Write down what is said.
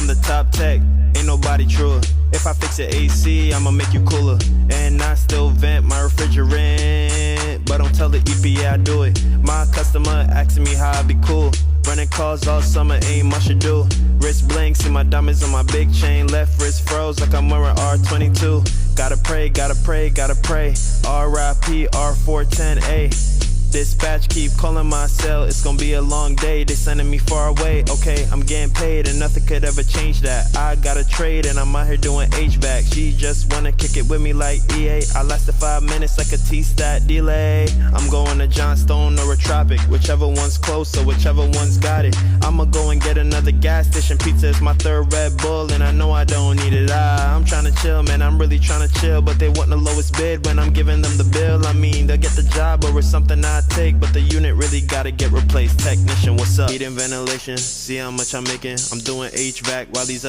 I'm the top tech, ain't nobody truer. If I fix your AC, I'ma make you cooler. And I still vent my refrigerant, but don't tell the EPA I do it. My customer asking me how I be cool. Running calls all summer, ain't much to do. Wrist bling, see my diamonds on my big chain. Left wrist froze like I'm wearing R22. Gotta pray, gotta pray, gotta pray. RIP R410A. Dispatch keep calling my cell, it's gonna be a long day. They sending me far away, okay, I'm getting paid and nothing could ever change that. I got a trade and I'm out here doing HVAC. She just wanna kick it with me like EA. I lasted 5 minutes like a T-stat delay. I'm going to Johnstone or a Tropic, whichever one's closer, whichever one's got it. I'ma go and get another gas station pizza, it's my third Red Bull and I know I don't need it. I'm trying to chill, man, I'm really trying to chill, but they want the lowest bid when I'm giving them the bill. I mean, they'll get the job or it's something I take, but the unit really gotta get replaced. Technician, what's up? Heat and ventilation, see how much I'm making. I'm doing HVAC while these